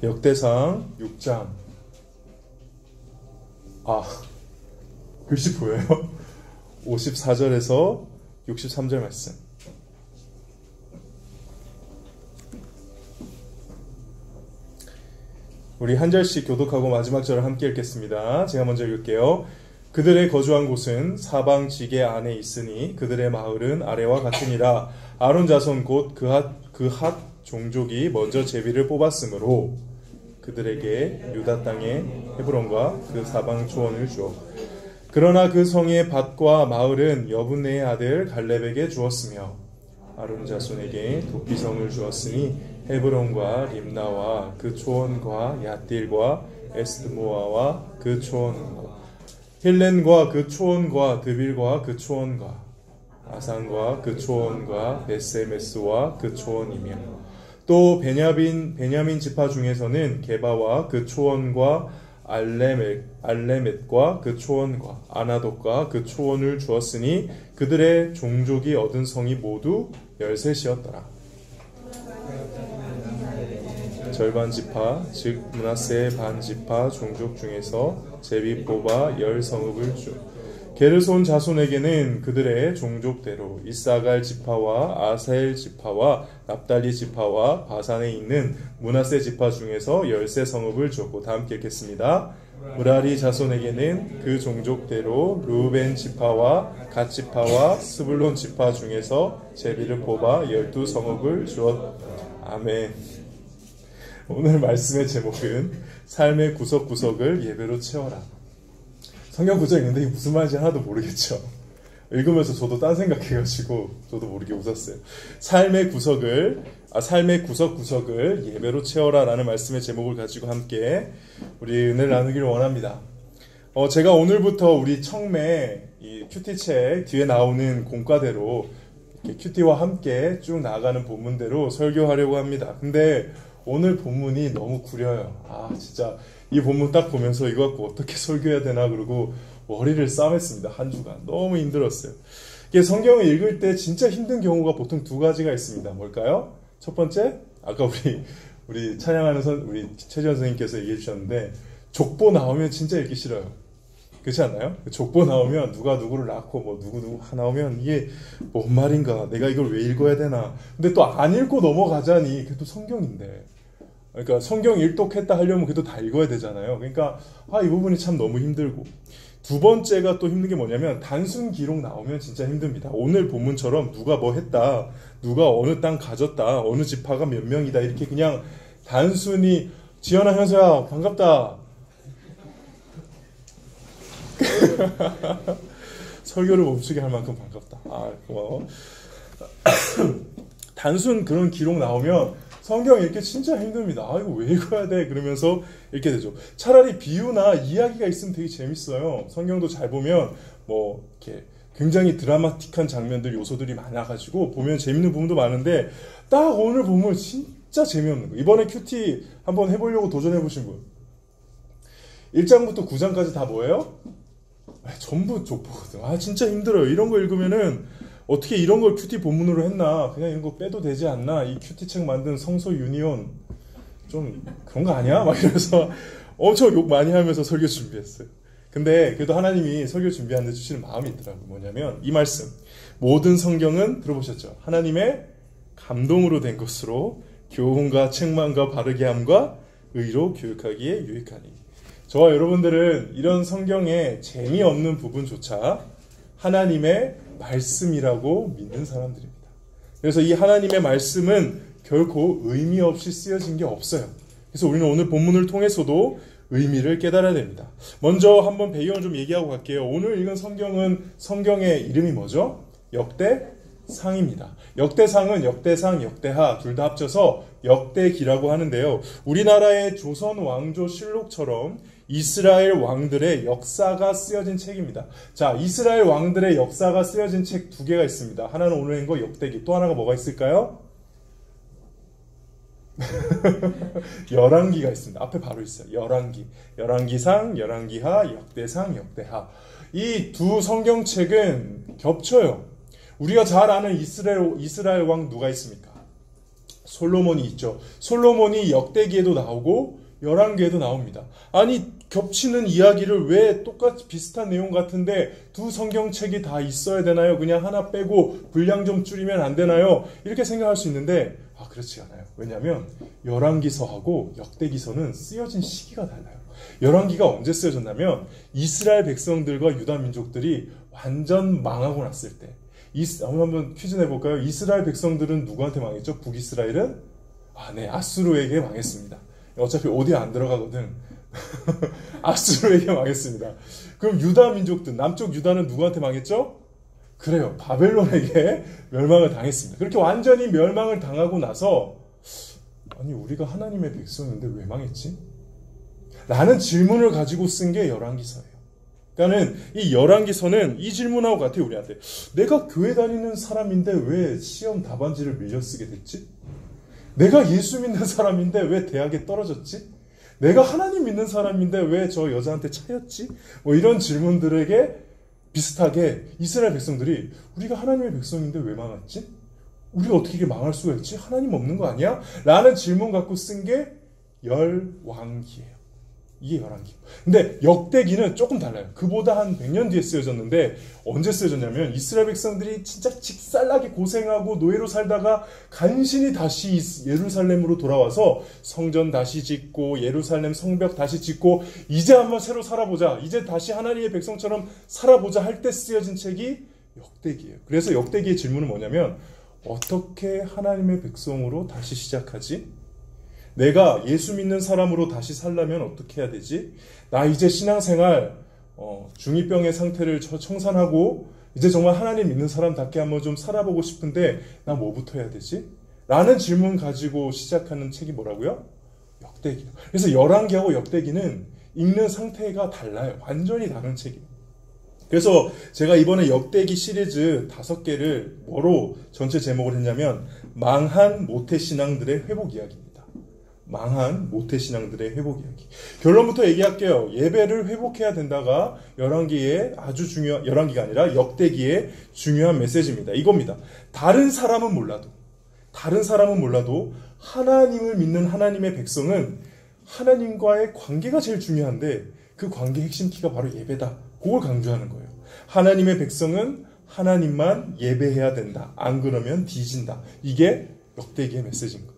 역대상 6장. 글씨 보여요? 54절에서 63절 말씀. 우리 한 절씩 교독하고 마지막 절을 함께 읽겠습니다. 제가 먼저 읽을게요. 그들의 거주한 곳은 사방 지게 안에 있으니 그들의 마을은 아래와 같으니라. 아론 자손 곧 그핫 종족이 먼저 제비를 뽑았으므로 그들에게 유다 땅의 헤브론과 그 사방 초원을 주어. 그러나 그 성의 밭과 마을은 여분네의 아들 갈렙에게 주었으며 아론 자손에게 도피성을 주었으니 헤브론과 림나와 그 초원과 얏딜과 에스드모아와 그 초원과 힐렌과 그 초원과 드빌과 그 초원과 아산과 그 초원과 베세메스와 그 초원이며 또 베냐민 지파 중에서는 게바와 그 초원과 알레멧과 그 초원과 아나돗과 그 초원을 주었으니 그들의 종족이 얻은 성이 모두 13이었더라. 절반 지파 즉 므낫세의 반 지파 종족 중에서 제비 뽑아 10성읍을 주. 게르손 자손에게는 그들의 종족대로 이사갈 지파와 아셀 지파와 납달리 지파와 바산에 있는 므낫세 지파 중에서 13성읍을 주었고, 다 함께 읽겠습니다. 무라리 자손에게는 그 종족대로 루벤 지파와 갓 지파와 스불론 지파 중에서 제비를 뽑아 12성읍을 주었. 아멘. 오늘 말씀의 제목은 삶의 구석구석을 예배로 채워라. 성경 구절 읽는데 이게 무슨 말인지 하나도 모르겠죠. 읽으면서 저도 딴 생각해가지고 저도 모르게 웃었어요. 삶의 구석구석을 예배로 채워라 라는 말씀의 제목을 가지고 함께 우리 은혜를 나누기를 원합니다. 제가 오늘부터 우리 청매 이 큐티책 뒤에 나오는 공과대로 이렇게 큐티와 함께 쭉 나아가는 본문대로 설교하려고 합니다. 근데 오늘 본문이 너무 구려요. 진짜 이 본문 딱 보면서 이거 갖고 어떻게 설교해야 되나 그러고 머리를 싸맸습니다. 한 주간 너무 힘들었어요. 이게 성경을 읽을 때 진짜 힘든 경우가 보통 두 가지가 있습니다. 뭘까요? 첫 번째, 아까 우리 찬양하는 우리 최지원 선생님께서 얘기해 주셨는데, 족보 나오면 진짜 읽기 싫어요. 그렇지 않나요? 족보 나오면 누가 누구를 낳고 뭐 누구 나오면 이게 뭔 말인가, 내가 이걸 왜 읽어야 되나. 근데 또 안 읽고 넘어가자니 그게 또 성경인데, 그러니까 성경 일독했다 하려면 그래도 다 읽어야 되잖아요. 그러니까 이 부분이 참 너무 힘들고, 두 번째가 또 힘든 게 뭐냐면 단순 기록 나오면 진짜 힘듭니다. 오늘 본문처럼 누가 뭐 했다, 누가 어느 땅 가졌다, 어느 지파가 몇 명이다, 이렇게 그냥 단순히 지연아 현서야 반갑다 설교를 멈추게 할 만큼 반갑다, 고마워. 단순 그런 기록 나오면 성경 읽기 진짜 힘듭니다. 이거 왜 읽어야 돼? 그러면서 읽게 되죠. 차라리 비유나 이야기가 있으면 되게 재밌어요. 성경도 잘 보면 뭐 이렇게 굉장히 드라마틱한 장면들, 요소들이 많아가지고 보면 재밌는 부분도 많은데, 딱 오늘 보면 진짜 재미없는 거. 이번에 큐티 한번 해보려고 도전해보신 분, 1장부터 9장까지 다 뭐예요? 전부 족보거든. 진짜 힘들어요. 이런 거 읽으면은 어떻게 이런 걸 큐티 본문으로 했나, 그냥 이런 거 빼도 되지 않나, 이 큐티 책 만든 성서 유니온 좀 그런 거 아니야? 막 이러면서 엄청 욕 많이 하면서 설교 준비했어요. 근데 그래도 하나님이 설교 준비하는데 주시는 마음이 있더라고요. 뭐냐면 이 말씀, 모든 성경은 들어보셨죠? 하나님의 감동으로 된 것으로 교훈과 책망과 바르게 함과 의로 교육하기에 유익하니. 저와 여러분들은 이런 성경의 재미없는 부분조차 하나님의 말씀이라고 믿는 사람들입니다. 그래서 이 하나님의 말씀은 결코 의미 없이 쓰여진 게 없어요. 그래서 우리는 오늘 본문을 통해서도 의미를 깨달아야 됩니다. 먼저 한번 배경을 좀 얘기하고 갈게요. 오늘 읽은 성경의 이름이 뭐죠? 역대상입니다. 역대상은 역대상, 역대하 둘 다 합쳐서 역대기라고 하는데요. 우리나라의 조선 왕조 실록처럼 이스라엘 왕들의 역사가 쓰여진 책입니다. 자, 이스라엘 왕들의 역사가 쓰여진 책 두 개가 있습니다. 하나는 오늘 읽은 거 역대기, 또 하나가 뭐가 있을까요? 열왕기가 있습니다. 앞에 바로 있어요. 열왕기상, 열왕기하, 역대상, 역대하. 이 두 성경책은 겹쳐요. 우리가 잘 아는 이스라엘 왕 누가 있습니까? 솔로몬이 있죠. 솔로몬이 역대기에도 나오고 열왕기에도 나옵니다. 아니 겹치는 이야기를 왜 똑같이 비슷한 내용 같은데 두 성경책이 다 있어야 되나요? 그냥 하나 빼고 분량 좀 줄이면 안 되나요? 이렇게 생각할 수 있는데 그렇지 않아요. 왜냐하면 열왕기서하고 역대기서는 쓰여진 시기가 달라요. 열왕기가 언제 쓰여졌냐면 이스라엘 백성들과 유다 민족들이 완전 망하고 났을 때. 한번 퀴즈 내볼까요? 이스라엘 백성들은 누구한테 망했죠? 북이스라엘은? 네, 아수르에게 망했습니다. 어차피 어디 안 들어가거든. 아수르에게 망했습니다. 그럼 유다 민족들, 남쪽 유다는 누구한테 망했죠? 그래요. 바벨론에게 멸망을 당했습니다. 그렇게 완전히 멸망을 당하고 나서 아니 우리가 하나님의 백성인데 왜 망했지? 라는 질문을 가지고 쓴 게 열왕기서예요. 그러니까는 이 열왕기서는 이 질문하고 같아요. 우리한테. 내가 교회 다니는 사람인데 왜 시험 답안지를 밀려 쓰게 됐지? 내가 예수 믿는 사람인데 왜 대학에 떨어졌지? 내가 하나님 믿는 사람인데 왜 저 여자한테 차였지? 뭐 이런 질문들에게 비슷하게 이스라엘 백성들이 우리가 하나님의 백성인데 왜 망했지? 우리가 어떻게 이렇게 망할 수가 있지? 하나님 없는 거 아니야? 라는 질문 갖고 쓴 게 열왕기예요. 이게 열왕기. 근데 역대기는 조금 달라요. 그보다 한 100년 뒤에 쓰여졌는데 언제 쓰여졌냐면 이스라엘 백성들이 진짜 직살나게 고생하고 노예로 살다가 간신히 다시 예루살렘으로 돌아와서 성전 다시 짓고 예루살렘 성벽 다시 짓고 이제 한번 새로 살아보자. 이제 다시 하나님의 백성처럼 살아보자 할 때 쓰여진 책이 역대기예요. 그래서 역대기의 질문은 뭐냐면 어떻게 하나님의 백성으로 다시 시작하지? 내가 예수 믿는 사람으로 다시 살려면 어떻게 해야 되지? 나 이제 신앙생활 중2병의 상태를 청산하고 이제 정말 하나님 믿는 사람답게 한번 좀 살아보고 싶은데 나 뭐부터 해야 되지? 라는 질문 가지고 시작하는 책이 뭐라고요? 역대기예요. 그래서 열왕기하고 역대기는 읽는 상태가 달라요. 완전히 다른 책이에요. 그래서 제가 이번에 역대기 시리즈 5개를 뭐로 전체 제목을 했냐면 망한 모태신앙들의 회복 이야기입니다. 망한 모태신앙들의 회복 이야기. 결론부터 얘기할게요. 예배를 회복해야 된다가 열왕기의 열왕기가 아니라 역대기의 중요한 메시지입니다. 이겁니다. 다른 사람은 몰라도 하나님을 믿는 하나님의 백성은 하나님과의 관계가 제일 중요한데 그 관계의 핵심 키가 바로 예배다. 그걸 강조하는 거예요. 하나님의 백성은 하나님만 예배해야 된다. 안 그러면 뒤진다. 이게 역대기의 메시지인 거예요.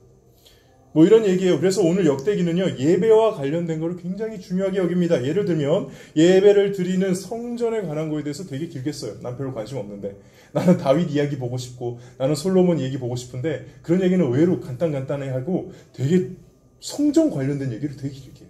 뭐 이런 얘기예요. 그래서 오늘 역대기는요, 예배와 관련된 거를 굉장히 중요하게 여깁니다. 예를 들면 예배를 드리는 성전에 관한 거에 대해서 되게 길게 써요. 난 별로 관심 없는데 나는 다윗 이야기 보고 싶고 나는 솔로몬 얘기 보고 싶은데 그런 얘기는 의외로 간단해 하고 되게 성전 관련된 얘기를 되게 길게 해요.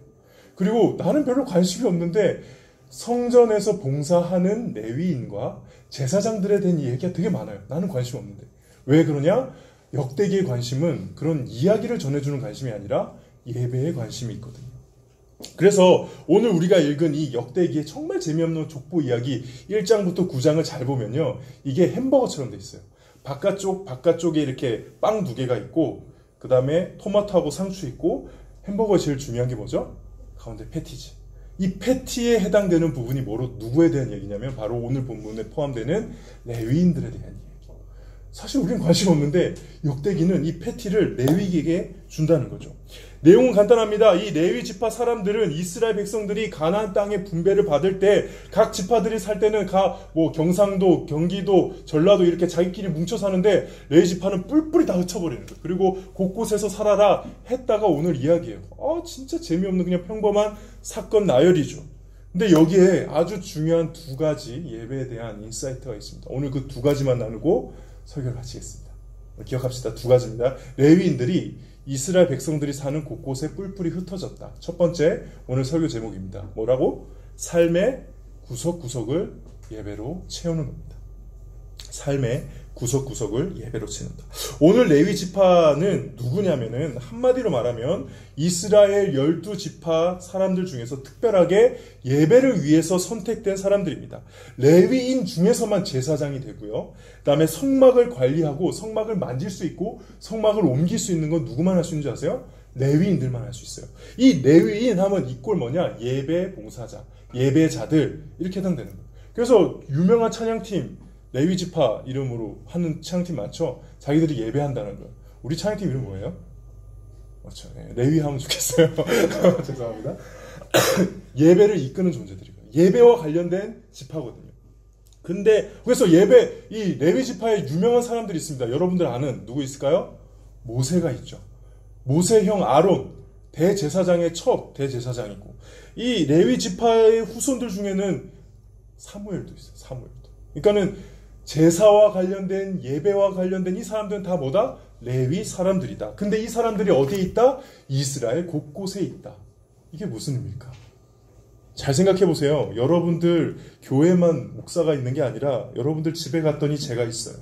그리고 나는 별로 관심이 없는데 성전에서 봉사하는 레위인과 제사장들에 대한 얘기가 되게 많아요. 나는 관심 없는데. 왜 그러냐? 역대기의 관심은 그런 이야기를 전해주는 관심이 아니라 예배에 관심이 있거든요. 그래서 오늘 우리가 읽은 이 역대기의 정말 재미없는 족보 이야기 1장부터 9장을 잘 보면요. 이게 햄버거처럼 돼 있어요. 바깥쪽에 이렇게 빵 2개가 있고 그 다음에 토마토하고 상추 있고 햄버거에 제일 중요한 게 뭐죠? 가운데 패티지. 이 패티에 해당되는 부분이 누구에 대한 얘기냐면 바로 오늘 본문에 포함되는 레위인들에 대한 얘기. 사실 우리는 관심 없는데 역대기는 이 패티를 레위에게 준다는 거죠. 내용은 간단합니다. 이 레위 지파 사람들은 이스라엘 백성들이 가나안 땅의 분배를 받을 때 각 지파들이 살 때는 경상도, 경기도, 전라도 이렇게 자기끼리 뭉쳐 사는데 레위 지파는 뿔뿔이 다 흩어버리는 거예요. 그리고 곳곳에서 살아라 했다가 오늘 이야기예요. 진짜 재미없는 그냥 평범한 사건 나열이죠. 근데 여기에 아주 중요한 2가지 예배에 대한 인사이트가 있습니다. 오늘 그 2가지만 나누고 설교를 마치겠습니다. 기억합시다. 2가지입니다. 레위인들이 이스라엘 백성들이 사는 곳곳에 뿔뿔이 흩어졌다. 첫 번째 오늘 설교 제목입니다. 뭐라고? 삶의 구석구석을 예배로 채우는 겁니다. 삶의 구석구석을 예배로 채운다. 오늘 레위 지파는 누구냐면은 한마디로 말하면 이스라엘 12지파 사람들 중에서 특별하게 예배를 위해서 선택된 사람들입니다. 레위인 중에서만 제사장이 되고요. 그 다음에 성막을 관리하고 성막을 만질 수 있고 성막을 옮길 수 있는 건 누구만 할 수 있는 줄 아세요? 레위인들만 할 수 있어요. 이 레위인 하면 이꼴 뭐냐? 예배 봉사자, 예배자들 이렇게 해당되는 거예요. 그래서 유명한 찬양팀 레위지파 이름으로 하는 찬양팀 많죠? 자기들이 예배한다는 거예요. 우리 찬양팀 이름 뭐예요? 맞죠. 예, 레위 하면 좋겠어요. 죄송합니다. 예배를 이끄는 존재들이고요. 예배와 관련된 지파거든요. 근데 그래서 예배 이 레위 지파에 유명한 사람들이 있습니다. 여러분들 아는 누구 있을까요? 모세가 있죠. 모세 형 아론 대제사장의 첫 대제사장이고 이 레위 지파의 후손들 중에는 사무엘도 있어요. 사무엘도. 그러니까는 제사와 관련된 예배와 관련된 이 사람들은 다 뭐다? 레위 사람들이다. 근데 이 사람들이 어디에 있다? 이스라엘 곳곳에 있다. 이게 무슨 의미일까? 잘 생각해 보세요. 여러분들 교회만 목사가 있는 게 아니라 여러분들 집에 갔더니 제가 있어요.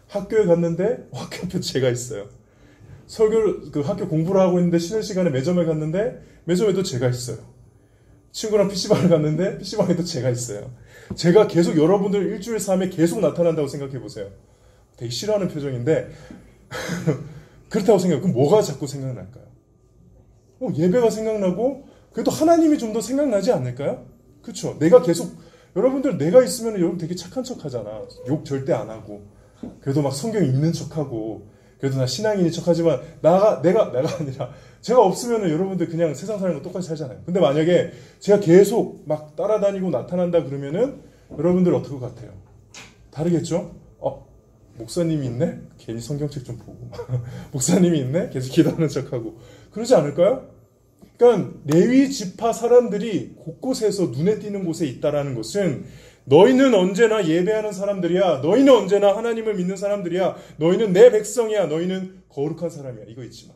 학교에 갔는데 학교 앞에 제가 있어요. 학교 공부를 하고 있는데 쉬는 시간에 매점에 갔는데 매점에도 제가 있어요. 친구랑 PC방을 갔는데 PC방에도 제가 있어요. 제가 계속 여러분들 일주일 삶에 계속 나타난다고 생각해 보세요. 되게 싫어하는 표정인데 그렇다고 생각해요. 그럼 뭐가 자꾸 생각날까요? 예배가 생각나고 그래도 하나님이 좀 더 생각나지 않을까요? 그렇죠. 내가 계속 여러분들 내가 있으면 여러분 되게 착한 척 하잖아. 욕 절대 안 하고 그래도 막 성경 읽는 척하고 그래도 나 신앙인인 척하지만 내가 아니라 제가 없으면 여러분들 그냥 세상 사람과 똑같이 살잖아요. 근데 만약에 제가 계속 막 따라다니고 나타난다 그러면은 여러분들 어떨 것 같아요? 다르겠죠? 목사님이 있네? 괜히 성경책 좀 보고 목사님이 있네? 계속 기도하는 척하고 그러지 않을까요? 그러니까 레위 지파 사람들이 곳곳에서 눈에 띄는 곳에 있다라는 것은 너희는 언제나 예배하는 사람들이야. 너희는 언제나 하나님을 믿는 사람들이야. 너희는 내 백성이야. 너희는 거룩한 사람이야. 이거 잊지 마.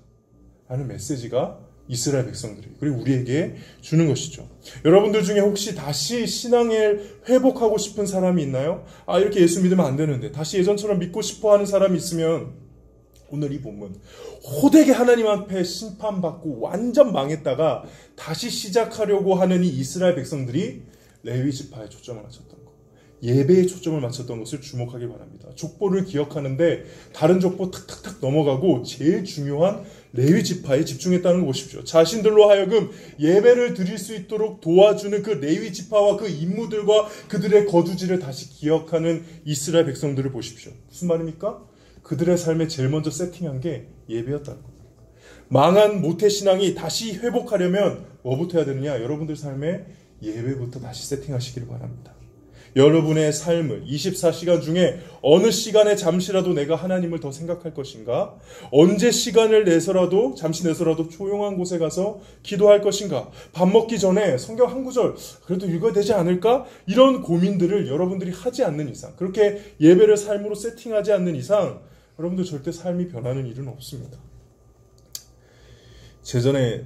라는 메시지가 이스라엘 백성들이 그리고 우리에게 주는 것이죠. 여러분들 중에 혹시 다시 신앙을 회복하고 싶은 사람이 있나요? 이렇게 예수 믿으면 안 되는데 다시 예전처럼 믿고 싶어 하는 사람이 있으면 오늘 이 본문 호되게 하나님 앞에 심판받고 완전 망했다가 다시 시작하려고 하는 이 이스라엘 백성들이 레위 지파에 초점을 맞췄던 것, 예배에 초점을 맞췄던 것을 주목하길 바랍니다. 족보를 기억하는데 다른 족보 탁탁탁 넘어가고 제일 중요한 레위 지파에 집중했다는 거 보십시오. 자신들로 하여금 예배를 드릴 수 있도록 도와주는 그 레위 지파와 그 임무들과 그들의 거주지를 다시 기억하는 이스라엘 백성들을 보십시오. 무슨 말입니까? 그들의 삶에 제일 먼저 세팅한 게 예배였다는 겁니다. 망한 모태신앙이 다시 회복하려면 뭐부터 해야 되느냐? 여러분들 삶에 예배부터 다시 세팅하시기를 바랍니다. 여러분의 삶을 24시간 중에 어느 시간에 잠시라도 내가 하나님을 더 생각할 것인가? 언제 시간을 내서라도 잠시 내서라도 조용한 곳에 가서 기도할 것인가? 밥 먹기 전에 성경 한 구절 그래도 읽어야 되지 않을까? 이런 고민들을 여러분들이 하지 않는 이상, 그렇게 예배를 삶으로 세팅하지 않는 이상 여러분들 절대 삶이 변하는 일은 없습니다. 제전에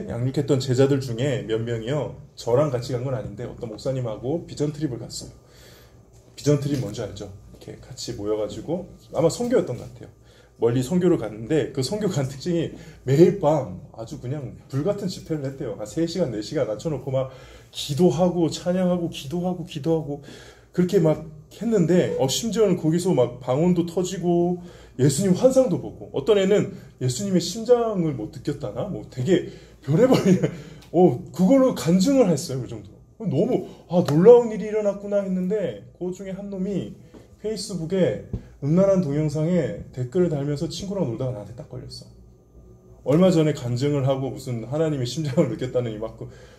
양육했던 제자들 중에 몇 명이요. 저랑 같이 간 건 아닌데 어떤 목사님하고 비전 트립을 갔어요. 비전 트립 뭔지 알죠? 이렇게 같이 모여가지고 아마 선교였던 것 같아요. 멀리 선교를 갔는데 그 선교 간 특징이 매일 밤 아주 그냥 불같은 집회를 했대요. 한 3시간, 4시간 낮춰놓고 막 기도하고 찬양하고 기도하고 그렇게 막 했는데 심지어는 거기서 막 방언도 터지고 예수님 환상도 보고 어떤 애는 예수님의 심장을 못 느꼈다나 되게 별의별 그걸로 간증을 했어요. 그 정도. 너무 놀라운 일이 일어났구나 했는데 그 중에 한 놈이 페이스북에 음란한 동영상에 댓글을 달면서 친구랑 놀다가 나한테 딱 걸렸어. 얼마 전에 간증을 하고 무슨 하나님의 심장을 느꼈다는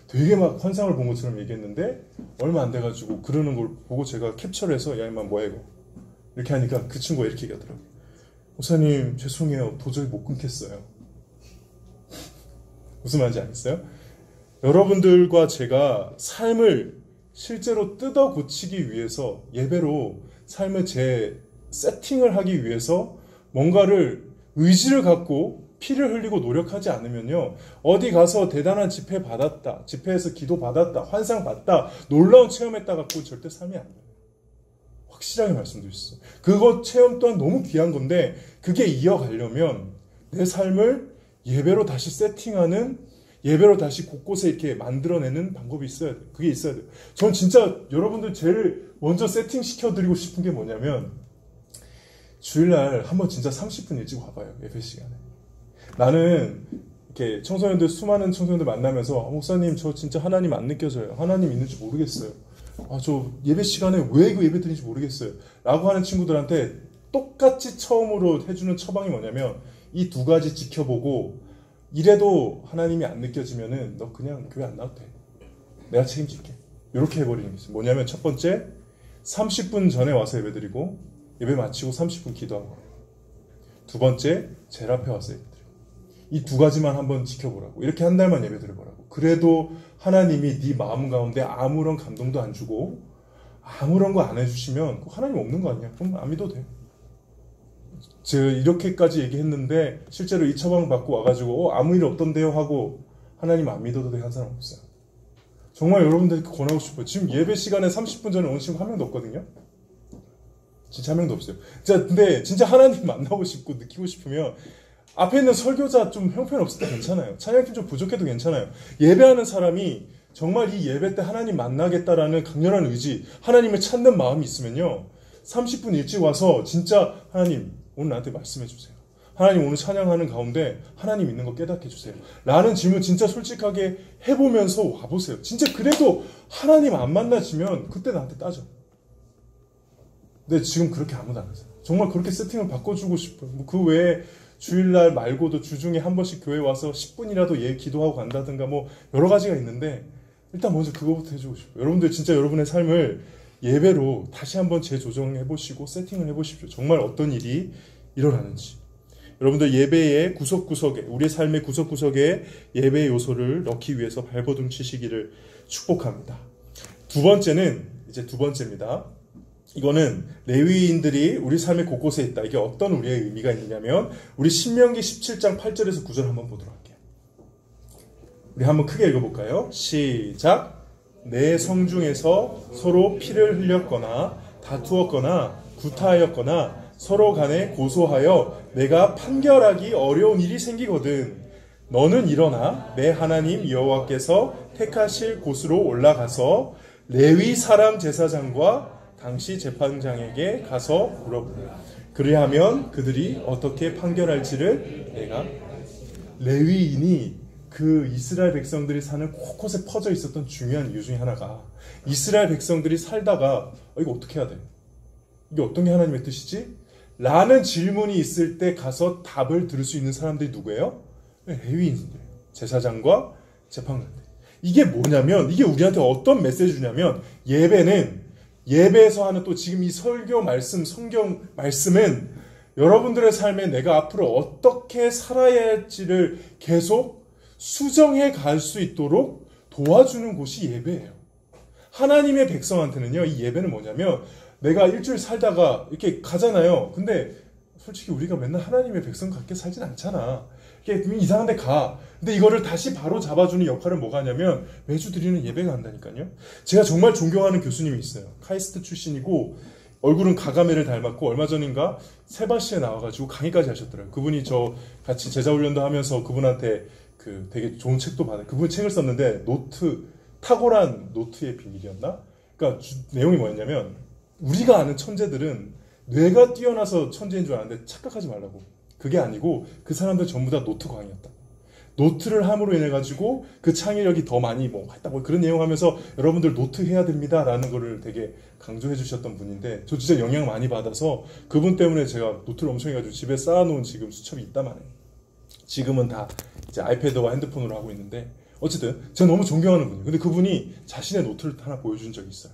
되게 막 환상을 본 것처럼 얘기했는데 얼마 안 돼가지고 그러는 걸 보고 제가 캡처를 해서 야 임마 뭐야 이거 이렇게 하니까 그 친구가 이렇게 얘기하더라고요. 목사님 죄송해요. 도저히 못 끊겠어요. 무슨 말인지 아겠어요? 여러분들과 제가 삶을 실제로 뜯어 고치기 위해서 예배로 삶을 세팅을 하기 위해서 뭔가를 의지를 갖고 피를 흘리고 노력하지 않으면요. 어디 가서 대단한 집회 받았다. 집회에서 기도 받았다. 환상 받다. 놀라운 체험했다 갖고 절대 삶이 안 돼요. 확실하게 말씀드렸어요. 그거 체험 또한 너무 귀한 건데 그게 이어가려면 내 삶을 예배로 다시 세팅하는 예배로 다시 곳곳에 이렇게 만들어내는 방법이 있어야 돼요. 그게 있어야 돼요. 전 진짜 여러분들 제일 먼저 세팅시켜드리고 싶은 게 뭐냐면 주일날 한번 진짜 30분 일찍 와봐요. 예배 시간에. 나는 이렇게 수많은 청소년들 만나면서 목사님 저 진짜 하나님 안 느껴져요. 하나님 있는지 모르겠어요. 저 예배 시간에 왜 그 예배 드리는지 모르겠어요. 라고 하는 친구들한테 똑같이 처음으로 해주는 처방이 뭐냐면 이 두 가지 지켜보고 이래도 하나님이 안 느껴지면은 너 그냥 교회 안 나와도 돼. 내가 책임질게. 이렇게 해버리는 게 있어요. 뭐냐면 첫 번째 30분 전에 와서 예배드리고 예배 마치고 30분 기도하고 두 번째 제일 앞에 와서 예배드리고 이 두 가지만 한번 지켜보라고. 이렇게 한 달만 예배드려보라고. 그래도 하나님이 네 마음 가운데 아무런 감동도 안 주고 아무런 거 안 해주시면 하나님 없는 거 아니야. 그럼 안 믿어도 돼. 제가 이렇게까지 얘기했는데 실제로 이 처방 받고 와가지고 아무 일 없던데요 하고 하나님 안 믿어도 돼 한 사람 없어요. 정말 여러분들께 권하고 싶어요. 지금 예배 시간에 30분 전에 온 친구 한 명도 없거든요. 진짜 한 명도 없어요. 근데 진짜 하나님 만나고 싶고 느끼고 싶으면 앞에 있는 설교자 좀 형편없을 때 괜찮아요. 찬양팀 좀 부족해도 괜찮아요. 예배하는 사람이 정말 이 예배 때 하나님 만나겠다라는 강렬한 의지, 하나님을 찾는 마음이 있으면요. 30분 일찍 와서 진짜 하나님 오늘 나한테 말씀해 주세요. 하나님 오늘 찬양하는 가운데 하나님 있는 거 깨닫게 해주세요. 라는 질문 진짜 솔직하게 해보면서 와보세요. 진짜 그래도 하나님 안 만나시면 그때 나한테 따져. 근데 지금 그렇게 아무도 안 하세요. 정말 그렇게 세팅을 바꿔주고 싶어요. 뭐 그 외에 주일날 말고도 주중에 한 번씩 교회 와서 10분이라도 기도하고 간다든가 뭐 여러 가지가 있는데 일단 먼저 그거부터 해주고 싶어요. 여러분들 진짜 여러분의 삶을 예배로 다시 한번 재조정해보시고 세팅을 해보십시오. 정말 어떤 일이 일어나는지. 여러분들 예배의 구석구석에 우리의 삶의 구석구석에 예배의 요소를 넣기 위해서 발버둥 치시기를 축복합니다. 두 번째입니다. 이거는 레위인들이 우리 삶의 곳곳에 있다. 이게 어떤 우리의 의미가 있느냐면 우리 신명기 17장 8절에서 9절 한번 보도록 할게요. 우리 한번 크게 읽어볼까요? 시작! 내 성중에서 서로 피를 흘렸거나 다투었거나 구타하였거나 서로 간에 고소하여 내가 판결하기 어려운 일이 생기거든 너는 일어나 내 하나님 여호와께서 택하실 곳으로 올라가서 레위 사람 제사장과 당시 재판장에게 가서 물어보라. 그리하면 그들이 어떻게 판결할지를 내가. 레위인이 그 이스라엘 백성들이 사는 곳곳에 퍼져 있었던 중요한 이유 중에 하나가 이스라엘 백성들이 살다가 이거 어떻게 해야 돼? 이게 어떤 게 하나님의 뜻이지? 라는 질문이 있을 때 가서 답을 들을 수 있는 사람들이 누구예요? 레위인들이에요. 제사장과 재판관들. 이게 뭐냐면 이게 우리한테 어떤 메시지 주냐면 예배에서 하는 또 지금 이 설교 말씀, 성경 말씀은 여러분들의 삶에 내가 앞으로 어떻게 살아야 할지를 계속 수정해 갈 수 있도록 도와주는 곳이 예배예요. 하나님의 백성한테는요, 이 예배는 뭐냐면 내가 일주일 살다가 이렇게 가잖아요. 근데 솔직히 우리가 맨날 하나님의 백성 같게 살진 않잖아. 이렇게 이상한 데 가. 근데 이거를 다시 바로 잡아주는 역할은 뭐가 하냐면 매주 드리는 예배가 한다니까요. 제가 정말 존경하는 교수님이 있어요. 카이스트 출신이고 얼굴은 가가메를 닮았고 얼마 전인가 세바시에 나와가지고 강의까지 하셨더라고요. 그분이 저 같이 제자훈련도 하면서 그분한테 그 되게 좋은 책도 받아요. 그분 책을 썼는데 탁월한 노트의 비밀이었나? 그러니까 내용이 뭐였냐면 우리가 아는 천재들은 뇌가 뛰어나서 천재인 줄 아는데 착각하지 말라고. 그게 아니고 그 사람들 전부 다 노트 광이었다. 노트를 함으로 인해 가지고 그 창의력이 더 많이 했다 그런 내용 하면서 여러분들 노트 해야 됩니다라는 거를 되게 강조해 주셨던 분인데 저 진짜 영향 많이 받아서 그분 때문에 제가 노트를 엄청 해가지고 집에 쌓아놓은 지금 수첩이 있다만 해요. 지금은 다 이제 아이패드와 핸드폰으로 하고 있는데 어쨌든 제가 너무 존경하는 분이에요. 근데 그분이 자신의 노트를 하나 보여준 적이 있어요.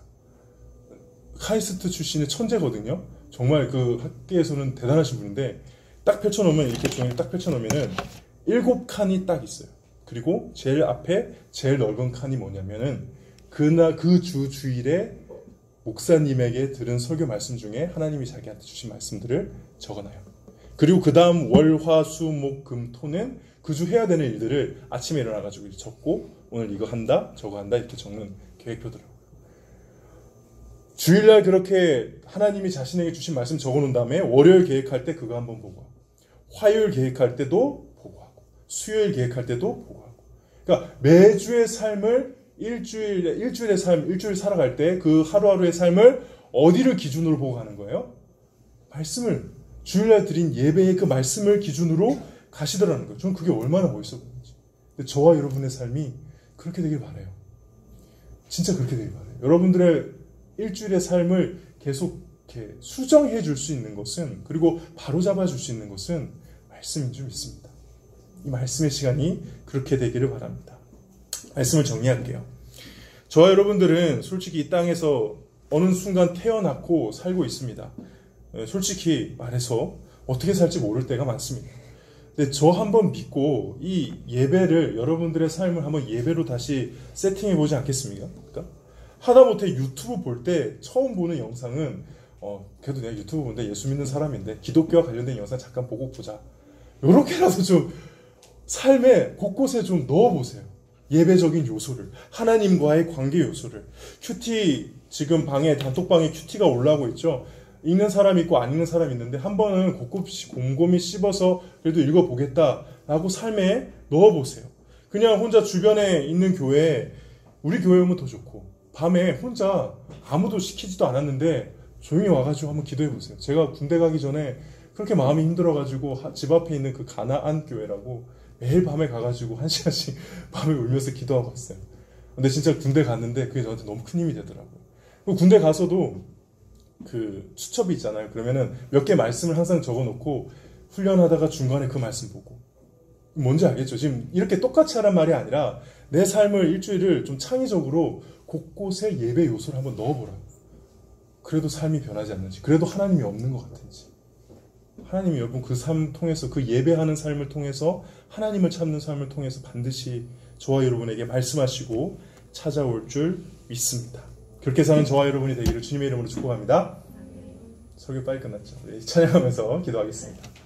카이스트 출신의 천재거든요. 정말 그 학계에서는 대단하신 분인데 딱 펼쳐놓으면 이렇게 종이를 딱 펼쳐놓으면은 7칸이 딱 있어요. 그리고 제일 앞에 제일 넓은 칸이 뭐냐면은 그 주일에 목사님에게 들은 설교 말씀 중에 하나님이 자기한테 주신 말씀들을 적어놔요. 그리고 그 다음 월, 화, 수, 목, 금, 토는 그 주 해야 되는 일들을 아침에 일어나가지고 적고 오늘 이거 한다, 저거 한다 이렇게 적는 계획표더라고요. 주일날 그렇게 하나님이 자신에게 주신 말씀 적어놓은 다음에 월요일 계획할 때 그거 한번 보고 하고 화요일 계획할 때도 보고 하고 수요일 계획할 때도 보고 하고 그러니까 매주의 삶을 일주일의 삶, 일주일 살아갈 때 그 하루하루의 삶을 어디를 기준으로 보고 가는 거예요? 말씀을 주일날 드린 예배의 그 말씀을 기준으로 가시더라는 거예요. 저는 그게 얼마나 멋있어 보이는지. 근데 저와 여러분의 삶이 그렇게 되길 바라요. 진짜 그렇게 되길 바라요. 여러분들의 일주일의 삶을 계속 이렇게 수정해 줄 수 있는 것은, 그리고 바로잡아 줄 수 있는 것은 말씀인 줄 믿습니다. 이 말씀의 시간이 그렇게 되기를 바랍니다. 말씀을 정리할게요. 저와 여러분들은 솔직히 이 땅에서 어느 순간 태어났고 살고 있습니다. 솔직히 말해서 어떻게 살지 모를 때가 많습니다. 근데 저 한번 믿고 이 예배를, 여러분들의 삶을 한번 예배로 다시 세팅해 보지 않겠습니까? 그러니까 하다못해 유튜브 볼 때 처음 보는 영상은 그래도 내가 유튜브 보는데 예수 믿는 사람인데 기독교와 관련된 영상 잠깐 보고 보자. 요렇게라도 좀 삶의 곳곳에 좀 넣어보세요. 예배적인 요소를, 하나님과의 관계 요소를. 큐티, 지금 방에, 단톡방에 큐티가 올라오고 있죠. 읽는 사람이 있고 안 읽는 사람이 있는데 한 번은 곰곰이 씹어서 그래도 읽어보겠다라고 삶에 넣어보세요. 그냥 혼자 주변에 있는 교회에, 우리 교회 오면 더 좋고, 밤에 혼자 아무도 시키지도 않았는데 조용히 와가지고 한번 기도해보세요. 제가 군대 가기 전에 그렇게 마음이 힘들어가지고 집 앞에 있는 그 가나안 교회라고 매일 밤에 가가지고 1시간씩 밤에 울면서 기도하고 왔어요. 근데 진짜 군대 갔는데 그게 저한테 너무 큰 힘이 되더라고요. 군대 가서도 그 수첩이 있잖아요. 그러면은 몇 개 말씀을 항상 적어놓고 훈련하다가 중간에 그 말씀 보고. 뭔지 알겠죠? 지금 이렇게 똑같이 하란 말이 아니라 내 삶을 일주일을 좀 창의적으로 곳곳에 예배 요소를 한번 넣어보라. 그래도 삶이 변하지 않는지, 그래도 하나님이 없는 것 같은지. 하나님이 여러분 그 삶 통해서, 그 예배하는 삶을 통해서, 하나님을 찾는 삶을 통해서 반드시 저와 여러분에게 말씀하시고 찾아올 줄 믿습니다. 그렇게 사는 저와 여러분이 되기를 주님의 이름으로 축복합니다. 설교 빨리 끝났죠. 우리 찬양하면서 기도하겠습니다.